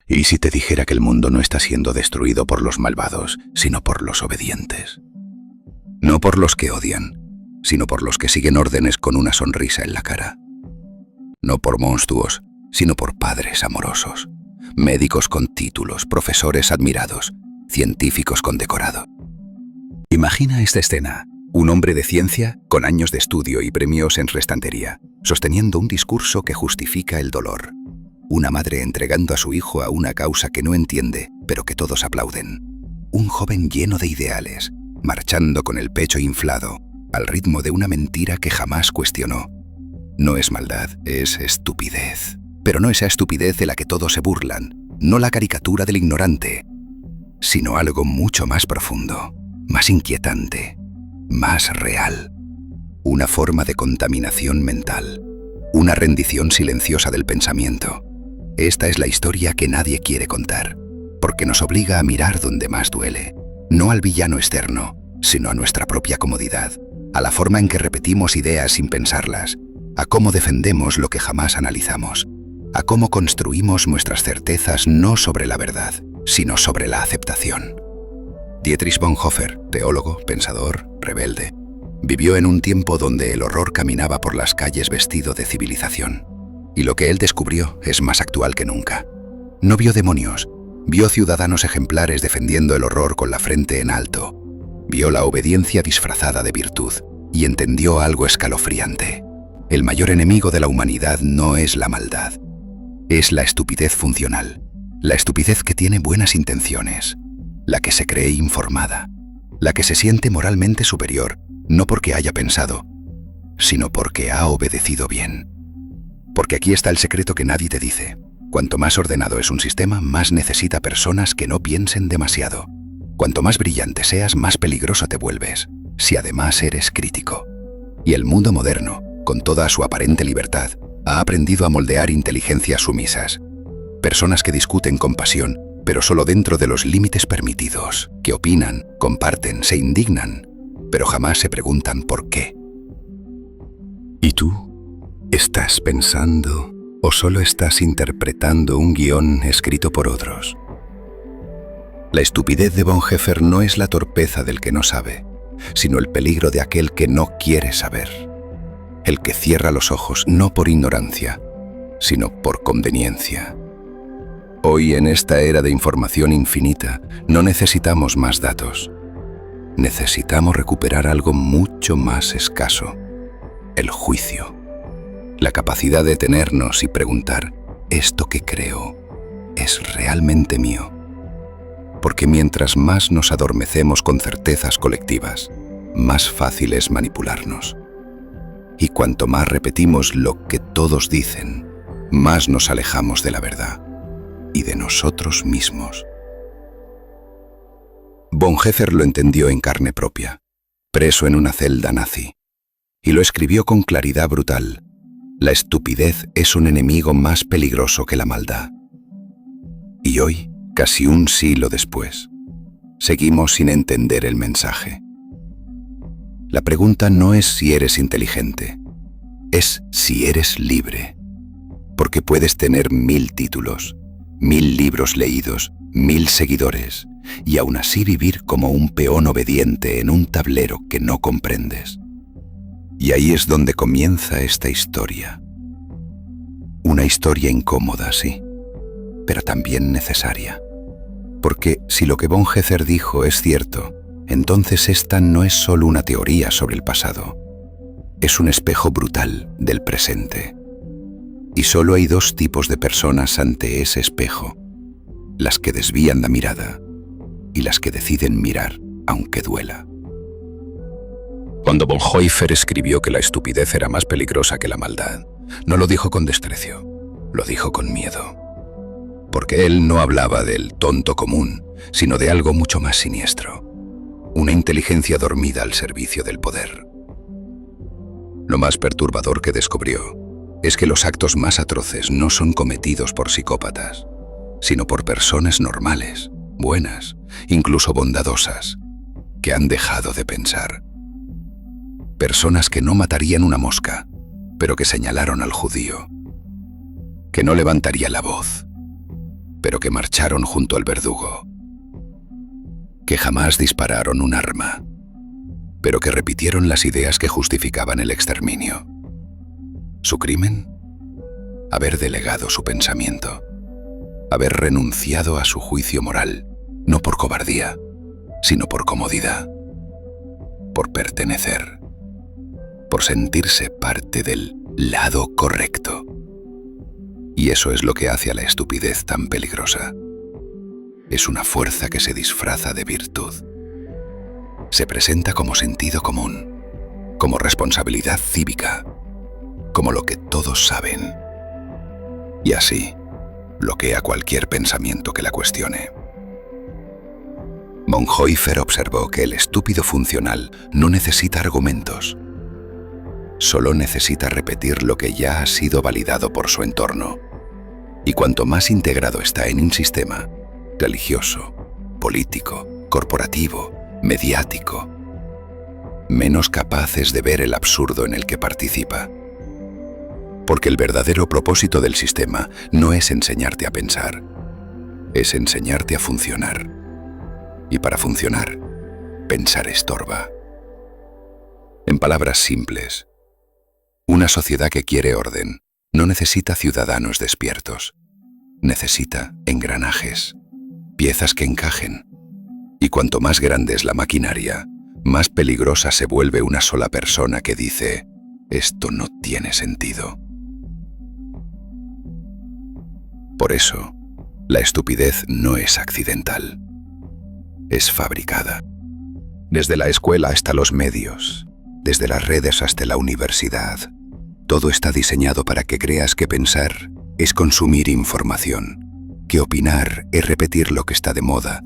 ¿Y si te dijera que el mundo no está siendo destruido por los malvados, sino por los obedientes? No por los que odian, sino por los que siguen órdenes con una sonrisa en la cara. No por monstruos, sino por padres amorosos, médicos con títulos, profesores admirados, científicos condecorados. Imagina esta escena: un hombre de ciencia, con años de estudio y premios en restantería, sosteniendo un discurso que justifica el dolor. Una madre entregando a su hijo a una causa que no entiende, pero que todos aplauden. Un joven lleno de ideales, marchando con el pecho inflado, al ritmo de una mentira que jamás cuestionó. No es maldad, es estupidez. Pero no esa estupidez de la que todos se burlan, no la caricatura del ignorante, sino algo mucho más profundo, más inquietante, más real. Una forma de contaminación mental, una rendición silenciosa del pensamiento. Esta es la historia que nadie quiere contar, porque nos obliga a mirar donde más duele, no al villano externo, sino a nuestra propia comodidad, a la forma en que repetimos ideas sin pensarlas, a cómo defendemos lo que jamás analizamos, a cómo construimos nuestras certezas no sobre la verdad, sino sobre la aceptación. Dietrich Bonhoeffer, teólogo, pensador, rebelde, vivió en un tiempo donde el horror caminaba por las calles vestido de civilización. Y lo que él descubrió es más actual que nunca. No vio demonios, vio ciudadanos ejemplares defendiendo el horror con la frente en alto. Vio la obediencia disfrazada de virtud y entendió algo escalofriante. El mayor enemigo de la humanidad no es la maldad, es la estupidez funcional, la estupidez que tiene buenas intenciones, la que se cree informada, la que se siente moralmente superior, no porque haya pensado, sino porque ha obedecido bien. Porque aquí está el secreto que nadie te dice. Cuanto más ordenado es un sistema, más necesita personas que no piensen demasiado. Cuanto más brillante seas, más peligroso te vuelves, si además eres crítico. Y el mundo moderno, con toda su aparente libertad, ha aprendido a moldear inteligencias sumisas. Personas que discuten con pasión, pero solo dentro de los límites permitidos, que opinan, comparten, se indignan, pero jamás se preguntan por qué. ¿Y tú? ¿Estás pensando o solo estás interpretando un guión escrito por otros? La estupidez de Bonhoeffer no es la torpeza del que no sabe, sino el peligro de aquel que no quiere saber. El que cierra los ojos no por ignorancia, sino por conveniencia. Hoy, en esta era de información infinita, no necesitamos más datos. Necesitamos recuperar algo mucho más escaso: el juicio. La capacidad de detenernos y preguntar: ¿esto que creo es realmente mío? Porque mientras más nos adormecemos con certezas colectivas, más fácil es manipularnos. Y cuanto más repetimos lo que todos dicen, más nos alejamos de la verdad y de nosotros mismos. Bonhoeffer lo entendió en carne propia, preso en una celda nazi, y lo escribió con claridad brutal: la estupidez es un enemigo más peligroso que la maldad. Y hoy, casi un siglo después, seguimos sin entender el mensaje. La pregunta no es si eres inteligente, es si eres libre. Porque puedes tener 1000 títulos, 1000 libros leídos, 1000 seguidores, y aún así vivir como un peón obediente en un tablero que no comprendes. Y ahí es donde comienza esta historia. Una historia incómoda, sí, pero también necesaria. Porque si lo que Bonhoeffer dijo es cierto, entonces esta no es solo una teoría sobre el pasado. Es un espejo brutal del presente. Y solo hay dos tipos de personas ante ese espejo: las que desvían la mirada y las que deciden mirar aunque duela. Cuando Bonhoeffer escribió que la estupidez era más peligrosa que la maldad, no lo dijo con desprecio, lo dijo con miedo. Porque él no hablaba del tonto común, sino de algo mucho más siniestro: una inteligencia dormida al servicio del poder. Lo más perturbador que descubrió es que los actos más atroces no son cometidos por psicópatas, sino por personas normales, buenas, incluso bondadosas, que han dejado de pensar. Personas que no matarían una mosca, pero que señalaron al judío, que no levantaría la voz, pero que marcharon junto al verdugo, que jamás dispararon un arma, pero que repitieron las ideas que justificaban el exterminio. ¿Su crimen? Haber delegado su pensamiento, haber renunciado a su juicio moral, no por cobardía, sino por comodidad, por pertenecer, por sentirse parte del lado correcto. Y eso es lo que hace a la estupidez tan peligrosa. Es una fuerza que se disfraza de virtud. Se presenta como sentido común, como responsabilidad cívica, como lo que todos saben. Y así, bloquea cualquier pensamiento que la cuestione. Bonhoeffer observó que el estúpido funcional no necesita argumentos. Solo necesita repetir lo que ya ha sido validado por su entorno. Y cuanto más integrado está en un sistema, religioso, político, corporativo, mediático, menos capaz es de ver el absurdo en el que participa. Porque el verdadero propósito del sistema no es enseñarte a pensar, es enseñarte a funcionar. Y para funcionar, pensar estorba. En palabras simples, una sociedad que quiere orden no necesita ciudadanos despiertos, necesita engranajes, piezas que encajen. Y cuanto más grande es la maquinaria, más peligrosa se vuelve una sola persona que dice, esto no tiene sentido. Por eso, la estupidez no es accidental, es fabricada. Desde la escuela hasta los medios, desde las redes hasta la universidad, todo está diseñado para que creas que pensar es consumir información, que opinar es repetir lo que está de moda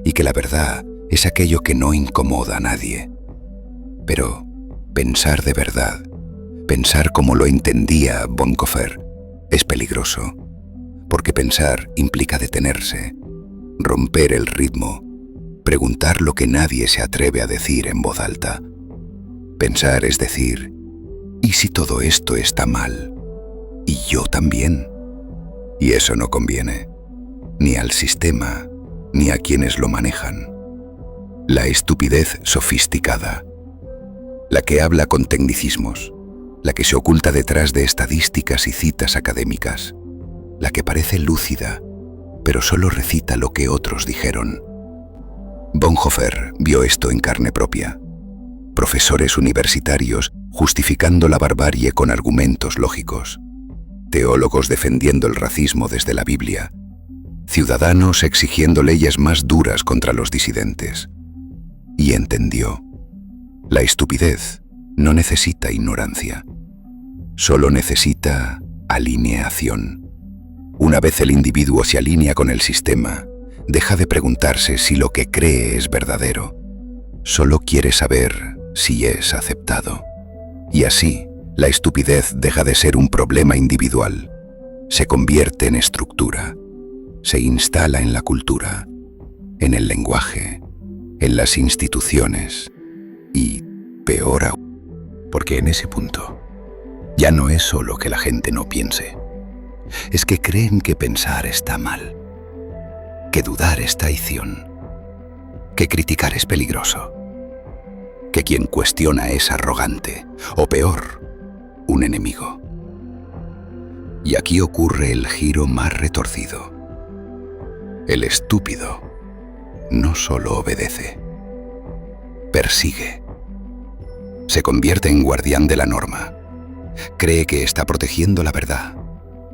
y que la verdad es aquello que no incomoda a nadie. Pero pensar de verdad, pensar como lo entendía Bonhoeffer, es peligroso, porque pensar implica detenerse, romper el ritmo, preguntar lo que nadie se atreve a decir en voz alta. Pensar es decir, ¿y si todo esto está mal? ¿Y yo también? Y eso no conviene, ni al sistema, ni a quienes lo manejan. La estupidez sofisticada, la que habla con tecnicismos, la que se oculta detrás de estadísticas y citas académicas, la que parece lúcida, pero solo recita lo que otros dijeron. Bonhoeffer vio esto en carne propia. Profesores universitarios justificando la barbarie con argumentos lógicos, teólogos defendiendo el racismo desde la Biblia, ciudadanos exigiendo leyes más duras contra los disidentes. Y entendió, la estupidez no necesita ignorancia, solo necesita alineación. Una vez el individuo se alinea con el sistema, deja de preguntarse si lo que cree es verdadero, solo quiere saber si es aceptado. Y así, la estupidez deja de ser un problema individual, se convierte en estructura, se instala en la cultura, en el lenguaje, en las instituciones y, peor aún, porque en ese punto ya no es solo que la gente no piense, es que creen que pensar está mal, que dudar es traición, que criticar es peligroso, que quien cuestiona es arrogante, o peor, un enemigo. Y aquí ocurre el giro más retorcido. El estúpido no solo obedece, persigue. Se convierte en guardián de la norma. Cree que está protegiendo la verdad,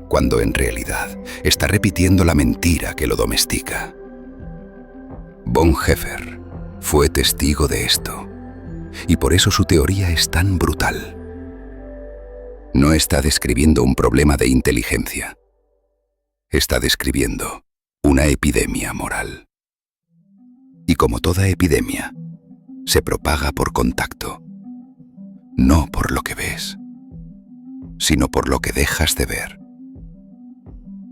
cuando en realidad está repitiendo la mentira que lo domestica. Bonhoeffer fue testigo de esto, y por eso su teoría es tan brutal. No está describiendo un problema de inteligencia, está describiendo una epidemia moral. Y como toda epidemia, se propaga por contacto, no por lo que ves, sino por lo que dejas de ver,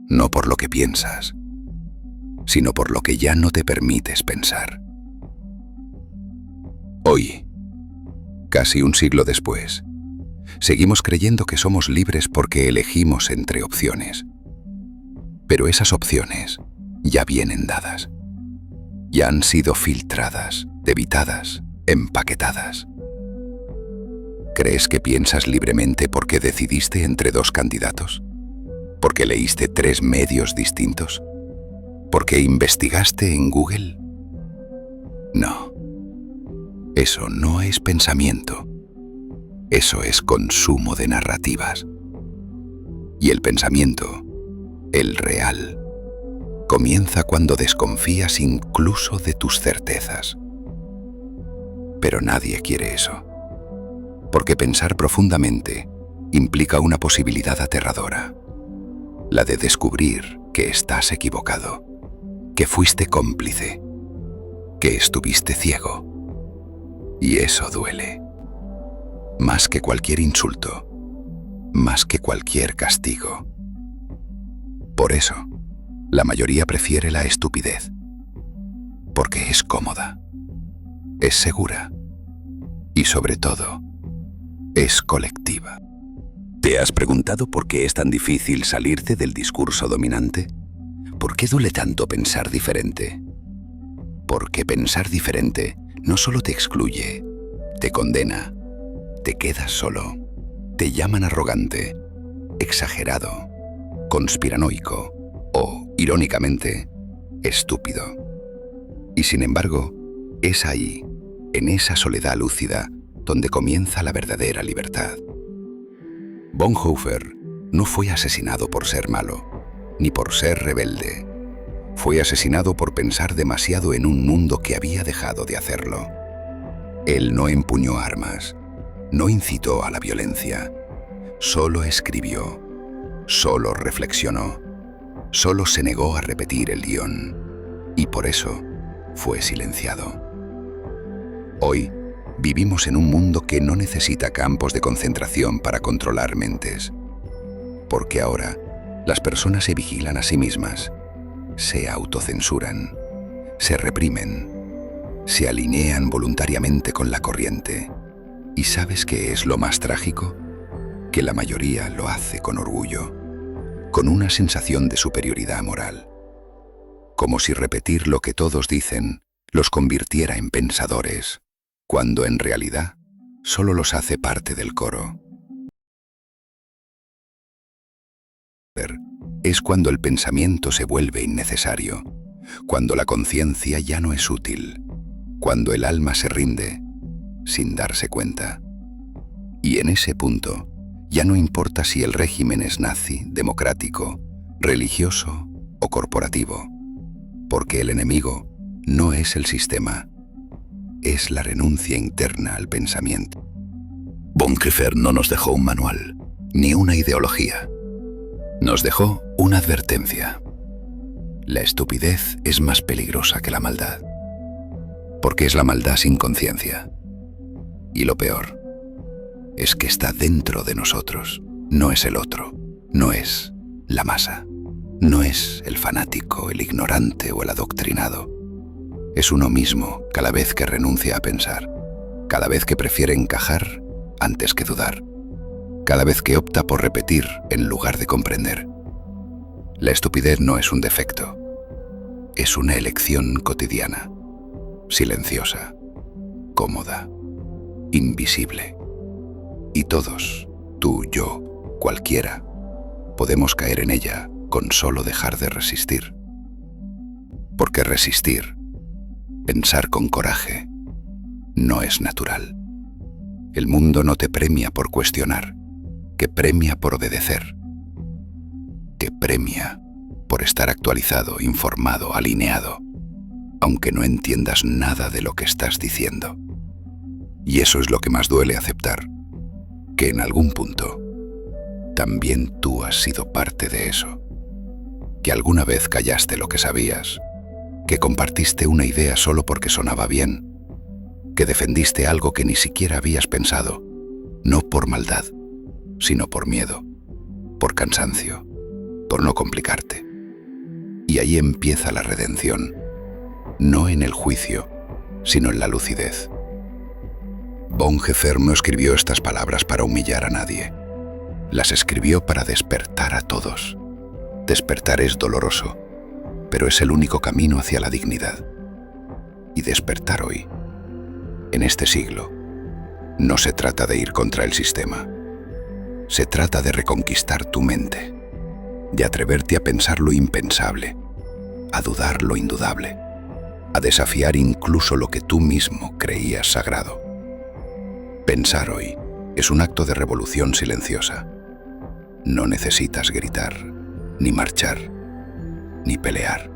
no por lo que piensas, sino por lo que ya no te permites pensar. Hoy, casi un siglo después, seguimos creyendo que somos libres porque elegimos entre opciones. Pero esas opciones ya vienen dadas. Ya han sido filtradas, debitadas, empaquetadas. ¿Crees que piensas libremente porque decidiste entre dos candidatos? ¿Porque leíste 3 medios distintos? ¿Porque investigaste en Google? No. Eso no es pensamiento. Eso es consumo de narrativas. Y el pensamiento, el real, comienza cuando desconfías incluso de tus certezas. Pero nadie quiere eso. Porque pensar profundamente implica una posibilidad aterradora. La de descubrir que estás equivocado, que fuiste cómplice, que estuviste ciego. Y eso duele. Más que cualquier insulto, más que cualquier castigo. Por eso, la mayoría prefiere la estupidez. Porque es cómoda, es segura y sobre todo, es colectiva. ¿Te has preguntado por qué es tan difícil salirte del discurso dominante? ¿Por qué duele tanto pensar diferente? Porque pensar diferente no solo te excluye, te condena, te quedas solo, te llaman arrogante, exagerado, conspiranoico o, irónicamente, estúpido. Y sin embargo, es ahí, en esa soledad lúcida, donde comienza la verdadera libertad. Bonhoeffer no fue asesinado por ser malo, ni por ser rebelde. Fue asesinado por pensar demasiado en un mundo que había dejado de hacerlo. Él no empuñó armas, no incitó a la violencia, solo escribió, solo reflexionó, solo se negó a repetir el guión, y por eso fue silenciado. Hoy, vivimos en un mundo que no necesita campos de concentración para controlar mentes. Porque ahora, las personas se vigilan a sí mismas, se autocensuran, se reprimen, se alinean voluntariamente con la corriente. ¿Y sabes qué es lo más trágico? Que la mayoría lo hace con orgullo, con una sensación de superioridad moral. Como si repetir lo que todos dicen los convirtiera en pensadores, cuando en realidad solo los hace parte del coro. Es cuando el pensamiento se vuelve innecesario, cuando la conciencia ya no es útil, cuando el alma se rinde sin darse cuenta. Y en ese punto ya no importa si el régimen es nazi, democrático, religioso o corporativo, porque el enemigo no es el sistema, es la renuncia interna al pensamiento. Bonhoeffer no nos dejó un manual, ni una ideología. Nos dejó una advertencia. La estupidez es más peligrosa que la maldad, porque es la maldad sin conciencia. Y lo peor es que está dentro de nosotros, no es el otro, no es la masa, no es el fanático, el ignorante o el adoctrinado. Es uno mismo cada vez que renuncia a pensar, cada vez que prefiere encajar antes que dudar, cada vez que opta por repetir en lugar de comprender. La estupidez no es un defecto, es una elección cotidiana, silenciosa, cómoda, invisible. Y todos, tú, yo, cualquiera, podemos caer en ella con solo dejar de resistir. Porque resistir, pensar con coraje, no es natural. El mundo no te premia por cuestionar, que premia por obedecer, que premia por estar actualizado, informado, alineado, aunque no entiendas nada de lo que estás diciendo. Y eso es lo que más duele aceptar, que en algún punto también tú has sido parte de eso, que alguna vez callaste lo que sabías, que compartiste una idea solo porque sonaba bien, que defendiste algo que ni siquiera habías pensado, no por maldad, sino por miedo, por cansancio, por no complicarte. Y ahí empieza la redención, no en el juicio, sino en la lucidez. Bonhoeffer no escribió estas palabras para humillar a nadie. Las escribió para despertar a todos. Despertar es doloroso, pero es el único camino hacia la dignidad. Y despertar hoy, en este siglo, no se trata de ir contra el sistema. Se trata de reconquistar tu mente, de atreverte a pensar lo impensable, a dudar lo indudable, a desafiar incluso lo que tú mismo creías sagrado. Pensar hoy es un acto de revolución silenciosa. No necesitas gritar, ni marchar, ni pelear.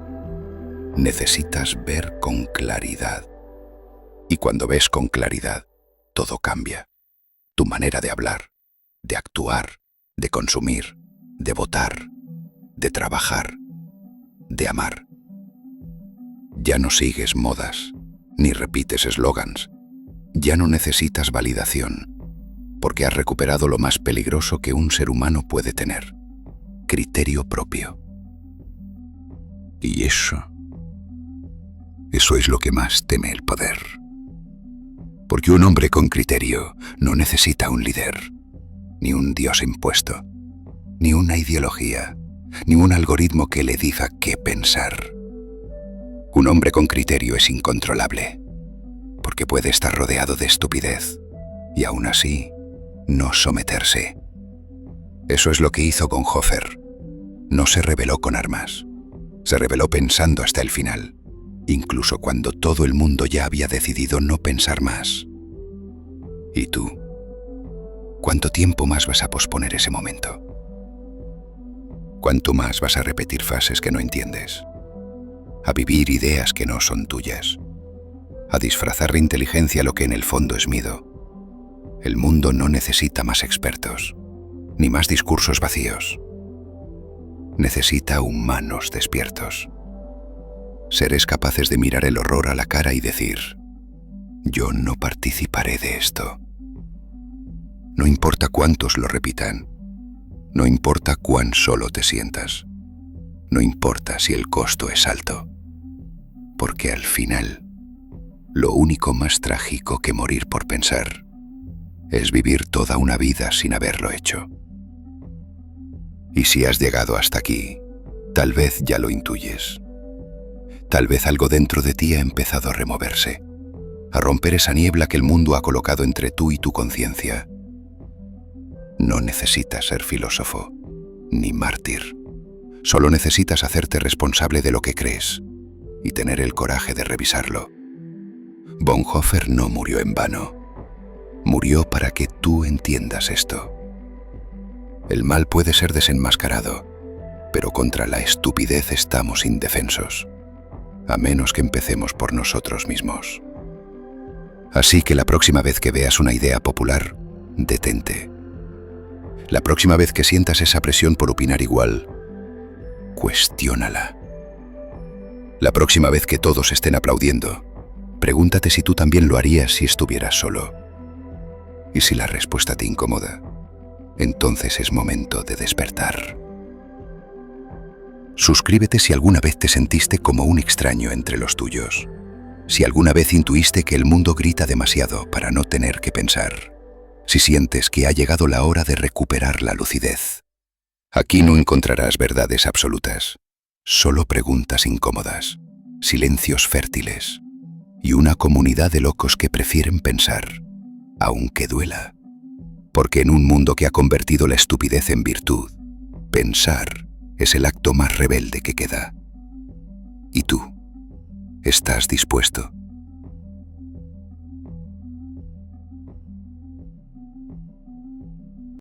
Necesitas ver con claridad. Y cuando ves con claridad, todo cambia. Tu manera de hablar, de actuar, de consumir, de votar, de trabajar, de amar. Ya no sigues modas, ni repites eslogans. Ya no necesitas validación, porque has recuperado lo más peligroso que un ser humano puede tener: criterio propio. Y eso es lo que más teme el poder. Porque un hombre con criterio no necesita un líder, ni un dios impuesto, ni una ideología, ni un algoritmo que le diga qué pensar. Un hombre con criterio es incontrolable, porque puede estar rodeado de estupidez y aún así no someterse. Eso es lo que hizo Bonhoeffer. No se rebeló con armas, se rebeló pensando hasta el final, incluso cuando todo el mundo ya había decidido no pensar más. ¿Y tú? ¿Cuánto tiempo más vas a posponer ese momento? ¿Cuánto más vas a repetir frases que no entiendes? A vivir ideas que no son tuyas, a disfrazar de inteligencia lo que en el fondo es miedo. El mundo no necesita más expertos, ni más discursos vacíos. Necesita humanos despiertos. Seres capaces de mirar el horror a la cara y decir: yo no participaré de esto. No importa cuántos lo repitan, no importa cuán solo te sientas, no importa si el costo es alto, porque al final, lo único más trágico que morir por pensar es vivir toda una vida sin haberlo hecho. Y si has llegado hasta aquí, tal vez ya lo intuyes. Tal vez algo dentro de ti ha empezado a removerse, a romper esa niebla que el mundo ha colocado entre tú y tu conciencia. No necesitas ser filósofo, ni mártir. Solo necesitas hacerte responsable de lo que crees y tener el coraje de revisarlo. Bonhoeffer no murió en vano. Murió para que tú entiendas esto. El mal puede ser desenmascarado, pero contra la estupidez estamos indefensos, a menos que empecemos por nosotros mismos. Así que la próxima vez que veas una idea popular, detente. La próxima vez que sientas esa presión por opinar igual, cuestiónala. La próxima vez que todos estén aplaudiendo, pregúntate si tú también lo harías si estuvieras solo. Y si la respuesta te incomoda, entonces es momento de despertar. Suscríbete si alguna vez te sentiste como un extraño entre los tuyos. Si alguna vez intuiste que el mundo grita demasiado para no tener que pensar. Si sientes que ha llegado la hora de recuperar la lucidez. Aquí no encontrarás verdades absolutas, solo preguntas incómodas, silencios fértiles y una comunidad de locos que prefieren pensar, aunque duela. Porque en un mundo que ha convertido la estupidez en virtud, pensar es el acto más rebelde que queda. ¿Y tú? ¿Estás dispuesto?